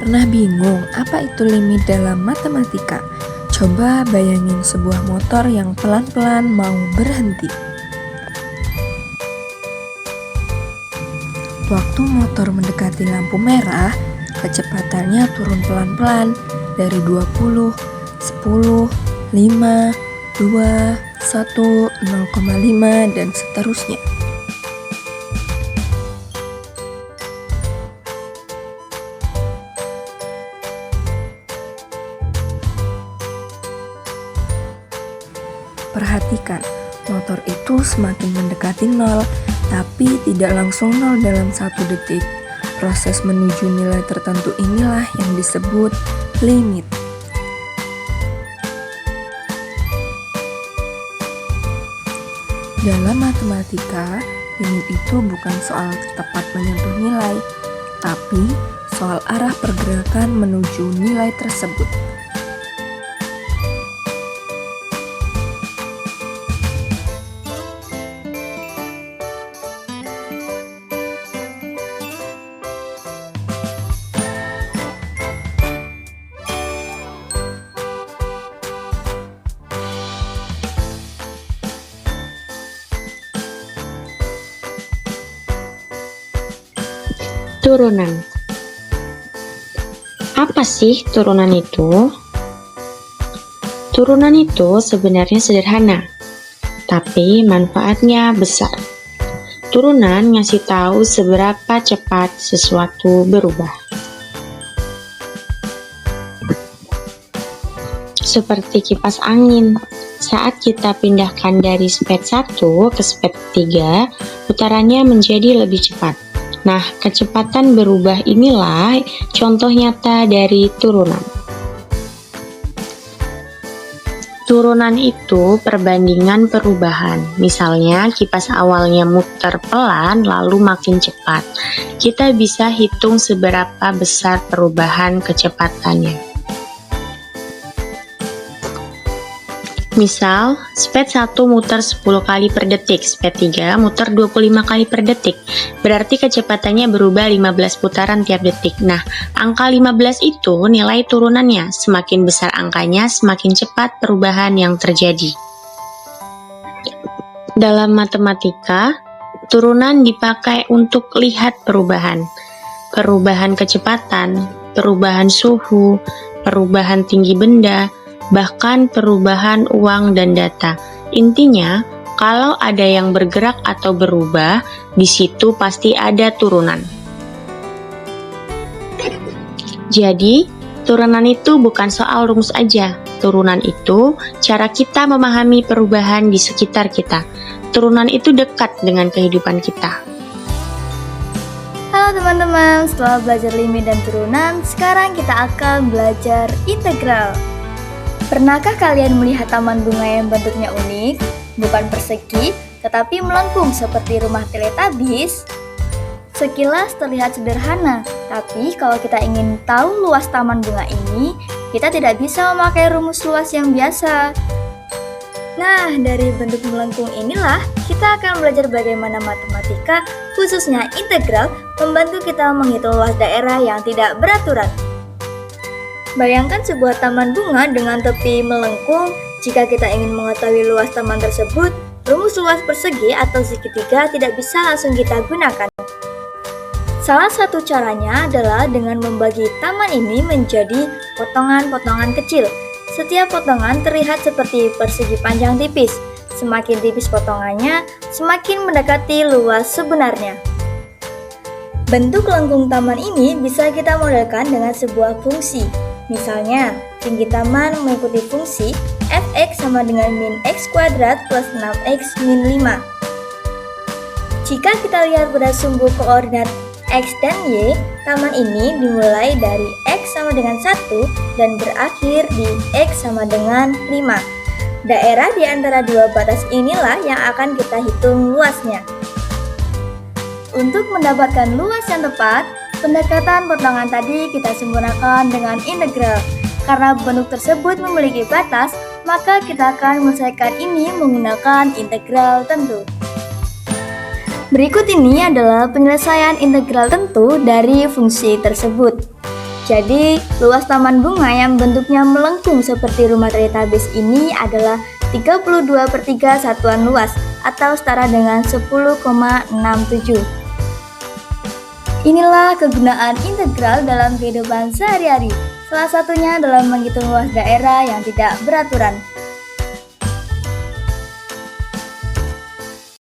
Pernah bingung apa itu limit dalam matematika? Coba bayangin sebuah motor yang pelan-pelan mau berhenti. Waktu motor mendekati lampu merah, kecepatannya turun pelan-pelan dari 20, 10, 5, 2, 1, 0,5 dan seterusnya. Perhatikan, motor itu semakin mendekati nol, tapi tidak langsung nol dalam 1 detik. Proses menuju nilai tertentu inilah yang disebut limit. Dalam matematika, limit itu bukan soal tepat menyentuh nilai, tapi soal arah pergerakan menuju nilai tersebut. Turunan. Apa sih turunan itu? Turunan itu sebenarnya sederhana, tapi manfaatnya besar. Turunan ngasih tahu seberapa cepat sesuatu berubah. Seperti kipas angin, saat kita pindahkan dari speed 1 ke speed 3, putarannya menjadi lebih cepat. Nah, kecepatan berubah inilah contoh nyata dari turunan. Turunan itu perbandingan perubahan. Misalnya, kipas awalnya muter pelan lalu makin cepat. Kita bisa hitung seberapa besar perubahan kecepatannya. Misal, speed 1 muter 10 kali per detik, speed 3 muter 25 kali per detik. Berarti kecepatannya berubah 15 putaran tiap detik. Nah, angka 15 itu nilai turunannya. Semakin besar angkanya, semakin cepat perubahan yang terjadi. Dalam matematika, turunan dipakai untuk lihat perubahan. Perubahan kecepatan, perubahan suhu, perubahan tinggi benda, bahkan perubahan uang dan data. Intinya, kalau ada yang bergerak atau berubah, di situ pasti ada turunan. Jadi, turunan itu bukan soal rumus aja. Turunan itu cara kita memahami perubahan di sekitar kita. Turunan itu dekat dengan kehidupan kita. Halo teman-teman, setelah belajar limit dan turunan, sekarang kita akan belajar integral. Pernahkah kalian melihat taman bunga yang bentuknya unik, bukan persegi, tetapi melengkung seperti rumah Teletubbies? Sekilas terlihat sederhana, tapi kalau kita ingin tahu luas taman bunga ini, kita tidak bisa memakai rumus luas yang biasa. Nah, dari bentuk melengkung inilah, kita akan belajar bagaimana matematika, khususnya integral, membantu kita menghitung luas daerah yang tidak beraturan. Bayangkan sebuah taman bunga dengan tepi melengkung. Jika kita ingin mengetahui luas taman tersebut, rumus luas persegi atau segitiga tidak bisa langsung kita gunakan. Salah satu caranya adalah dengan membagi taman ini menjadi potongan-potongan kecil. Setiap potongan terlihat seperti persegi panjang tipis. Semakin tipis potongannya, semakin mendekati luas sebenarnya. Bentuk lengkung taman ini bisa kita modelkan dengan sebuah fungsi. Misalnya, tinggi taman mengikuti fungsi f(x) sama dengan min x kuadrat plus 6x min 5. Jika kita lihat pada sumbu koordinat x dan y, taman ini dimulai dari x sama dengan 1 dan berakhir di x sama dengan 5. Daerah di antara dua batas inilah yang akan kita hitung luasnya. Untuk mendapatkan luas yang tepat, pendekatan potongan tadi kita sempurnakan dengan integral. Karena bentuk tersebut memiliki batas, maka kita akan menyelesaikan ini menggunakan integral tentu. Berikut ini adalah penyelesaian integral tentu dari fungsi tersebut. Jadi, luas taman bunga yang bentuknya melengkung seperti rumah Teletubbies ini adalah 32/3 satuan luas atau setara dengan 10,67. Inilah kegunaan integral dalam kehidupan sehari-hari. Salah satunya dalam menghitung luas daerah yang tidak beraturan.